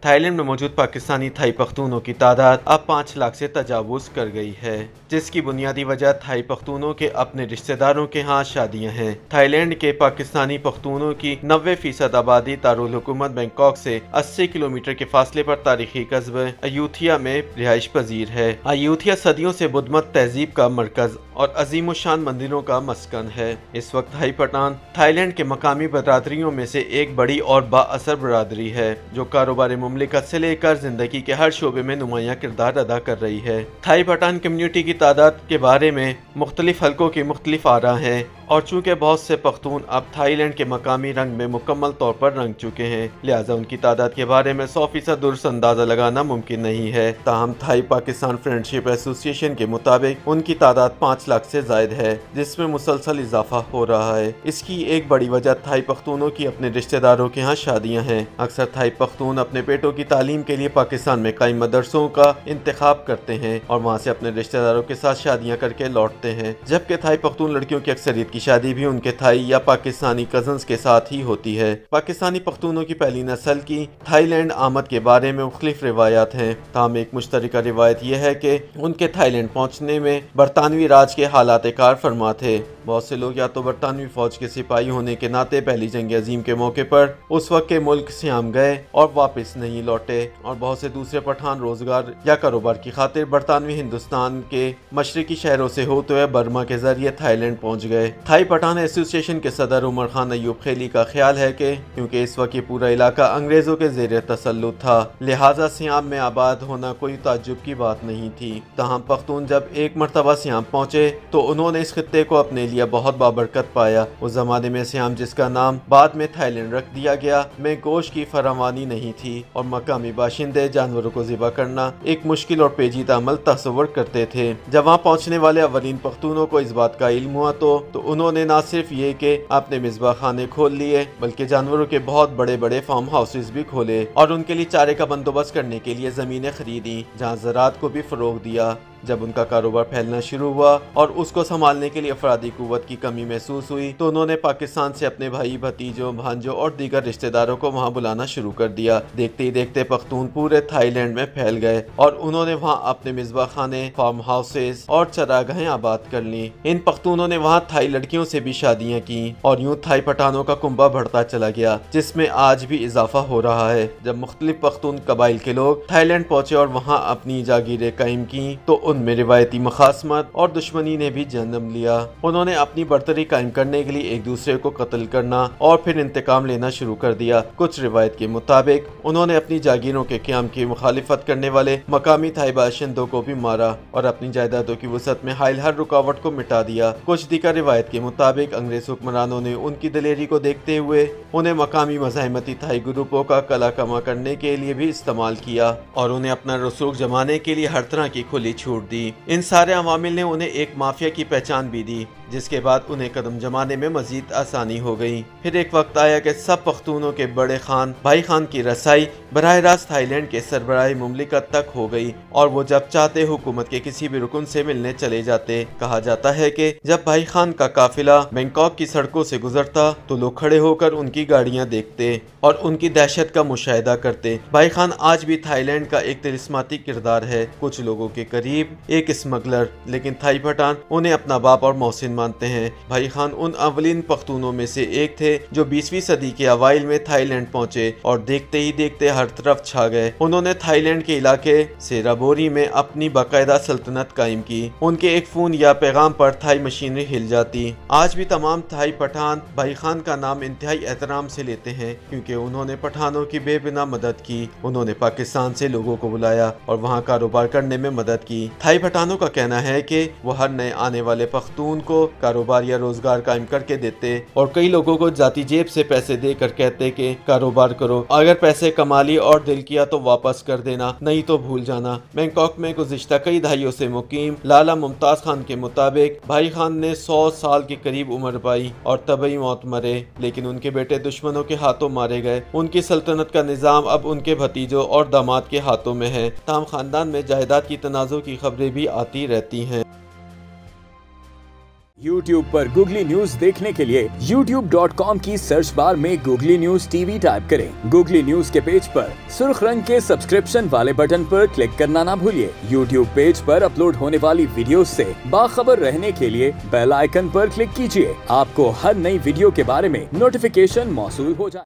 Thailand में मौजूद Pakistani Thai पख्तूनों की तादाद अब 5 लाख से तजावुज कर गई है, जिसकी बुनियादी वजह थाई पख्तूनों के अपने रिश्तेदारों के यहाँ शादियाँ हैं। थाईलैंड के पाकिस्तानी पख्तूनों की 90% आबादी दारुल हुकूमत बैंकॉक से 80 किलोमीटर के फासले पर तारीखी कस्बे अयूथिया में रिहाइश पजीर है। अयूथिया सदियों से बुद्ध मत तहजीब का मरकज और अजीम शान मंदिरों का मस्कन है। इस वक्त थाई पठान थाईलैंड के मकामी बरादरियों में से एक बड़ी और बाअसर बरादरी है, जो कारोबारी मुमलिकत से लेकर जिंदगी के हर शोबे में नुमाया किरदार अदा कर रही है। थाई पठान कम्युनिटी की तादाद के बारे में मुख्तलिफ हल्कों की मुख्तलिफ आरा है, और चूँकि बहुत से पख्तून अब थाईलैंड के मकामी रंग में मुकम्मल तौर पर रंग चुके हैं, लिहाजा उनकी तादाद के बारे में 100% दुरुस्त अंदाजा लगाना मुमकिन नहीं है। ताहम थाई पाकिस्तान फ्रेंडशिप एसोसिएशन के मुताबिक उनकी तादाद 5 लाख से जायद है, जिसमें मुसलसल इजाफा हो रहा है। इसकी एक बड़ी वजह थाई पख्तूनों की अपने रिश्तेदारों के यहाँ शादियाँ हैं। अक्सर थाई पख्तून अपने बेटों की तालीम के लिए पाकिस्तान में कई मदरसों का इंतखाब करते हैं और वहाँ से अपने रिश्तेदारों के साथ शादियाँ करके लौटते हैं, जबकि थाई पख्तून लड़कियों की अक्सरियत की शादी भी उनके थाई या पाकिस्तानी कजन्स के साथ ही होती है। पाकिस्तानी पख्तूनों की पहली नस्ल की थाईलैंड आमद के बारे में मुख्तलिफ रिवायात हैं। ताहम एक मुश्तरका रिवायत यह है कि उनके थाईलैंड पहुँचने में बरतानवी राज के हालात कार फरमा थे। बहुत से लोग या तो बरतानवी फौज के सिपाही होने के नाते पहली जंग अजीम के मौके पर उस वक्त के मुल्क सियाम गए और वापस नहीं लौटे, और बहुत से दूसरे पठान रोजगार या कारोबार की खातिर बरतानवी हिंदुस्तान के मशरकी शहरों से होते हुए बर्मा के जरिए थाईलैंड पहुंच गए। थाई पठान एसोसिएशन के सदर उमर खान अयूब खेली का ख्याल है कि क्योंकि इस वक्त ये पूरा इलाका अंग्रेजों के जेर तसल्लुत था, लिहाजा सियाम में आबाद होना कोई ताज्जुब की बात नहीं थी। तहम पख्तून जब एक मरतबा सियाम पहुंचे तो उन्होंने इस खित्ते को अपने लिए बहुत बाबरकत पाया। उस जमाने में सियाम, जिसका नाम बाद में थाईलैंड रख दिया गया, में गोश्त की फरावानी नहीं थी और मकामी बाशिंदे जानवरों को ज़िबा करना एक मुश्किल और पेचीदा अमल तस्वर करते थे। जब वहाँ पहुँचने वाले अवलीन पख्तूनों को इस बात का इल्म हुआ तो उन्होंने न सिर्फ ये कि अपने मिसबा खाने खोल लिए, बल्कि जानवरों के बहुत बड़े बड़े फार्म हाउसेस भी खोले और उनके लिए चारे का बंदोबस्त करने के लिए जमीनें खरीदी, जहाँ ज़राअत को भी फरोग दिया। जब उनका कारोबार फैलना शुरू हुआ और उसको संभालने के लिए अफरादी कुव्वत की कमी महसूस हुई तो उन्होंने पाकिस्तान से अपने भाई, भतीजों, भांजों और दीगर रिश्तेदारों को वहां बुलाना शुरू कर दिया। देखते ही देखते पख्तून पूरे थाईलैंड में फैल गए और उन्होंने वहां अपने मिसबा खाने, फार्म हाउसेस और चरागाहें आबाद कर ली। इन पख्तूनों ने वहां थाई लड़कियों से भी शादियां की और यूं थाई पठानों का कुंबा बढ़ता चला गया, जिसमें आज भी इजाफा हो रहा है। जब मुख्तलिफ पख्तून कबाइल के लोग थाईलैंड पहुंचे और वहाँ अपनी जागीरें कायम की तो उनमें रिवायती मखासमत और दुश्मनी ने भी जन्म लिया। उन्होंने अपनी बर्तरी कायम करने के लिए एक दूसरे को कत्ल करना और फिर इंतकाम लेना शुरू कर दिया। कुछ रिवायत के मुताबिक उन्होंने अपनी जागीरों के क़याम की मुखालिफत करने वाले मकामी थाई बाशिंदों को भी मारा और अपनी जायदादों की वसअत में हाइल हर रुकावट को मिटा दिया। कुछ दीगर रिवायत के मुताबिक अंग्रेज हुक्मरानों ने उनकी दिलेरी को देखते हुए उन्हें मकामी मज़ाहिमती थाई ग्रुपों का कला कमा करने के लिए भी इस्तेमाल किया और उन्हें अपना रसूख जमाने के लिए हर तरह की खुली छूट दी। इन सारे अवामिल ने उन्हें एक माफिया की पहचान भी दी, जिसके बाद उन्हें कदम जमाने में मजीद आसानी हो गई। फिर एक वक्त आया कि सब पख्तूनों के बड़े खान भाई खान की रसाई बराह रास्त थाईलैंड के सरबराही मुमलिकत तक हो गई और वो जब चाहते हुकूमत के किसी भी रुकन से मिलने चले जाते। कहा जाता है कि जब भाई खान का काफिला बैंकॉक की सड़कों से गुजरता तो लोग खड़े होकर उनकी गाड़ियां देखते और उनकी दहशत का मुशाहिदा करते। भाई खान आज भी थाईलैंड का एक तिलिस्माती किरदार है, कुछ लोगों के करीब एक स्मगलर, लेकिन थाई पठान उन्हें अपना बाप और मोहसिन मानते हैं। भाई खान उन अवलिन पख्तूनों में से एक थे जो 20वीं सदी के अवाइल में थाईलैंड पहुंचे और देखते ही देखते हर तरफ छा गए। उन्होंने थाईलैंड के इलाके सेराबोरी में अपनी बाकायदा सल्तनत कायम की। उनके एक फोन या पैगाम पर थाई मशीनरी हिल जाती। आज भी तमाम थाई पठान भाई खान का नाम इंतहाई एहतराम से लेते हैं, क्योंकि उन्होंने पठानों की बेबिना मदद की। उन्होंने पाकिस्तान से लोगों को बुलाया और वहाँ कारोबार करने में मदद की। थाई पठानों का कहना है कि वो हर नए आने वाले पख्तून को कारोबार या रोजगार कायम करके देते और कई लोगों को जाती जेब से पैसे देकर कहते कि कारोबार करो, अगर पैसे कमा लिए और दिल किया तो वापस कर देना, नहीं तो भूल जाना। बैंकॉक में गुज़िश्ता कई दहाइयों से मुकीम लाला मुमताज खान के मुताबिक भाई खान ने 100 साल के करीब उम्र पाई और तबई मौत मरे, लेकिन उनके बेटे दुश्मनों के हाथों मारे गए। उनकी सल्तनत का निज़ाम अब उनके भतीजों और दामाद के हाथों में है। ताम खानदान में जायदाद की तनाज़ुर की खबरें भी आती रहती हैं। YouTube पर गूगली न्यूज देखने के लिए youtube.com की सर्च बार में गूगली न्यूज टीवी टाइप करें। गूगली न्यूज के पेज पर सुर्ख रंग के सब्सक्रिप्शन वाले बटन पर क्लिक करना ना भूलिए। YouTube पेज पर अपलोड होने वाली वीडियो से बाखबर रहने के लिए बेल आइकन पर क्लिक कीजिए। आपको हर नई वीडियो के बारे में नोटिफिकेशन मौसूल हो जाए।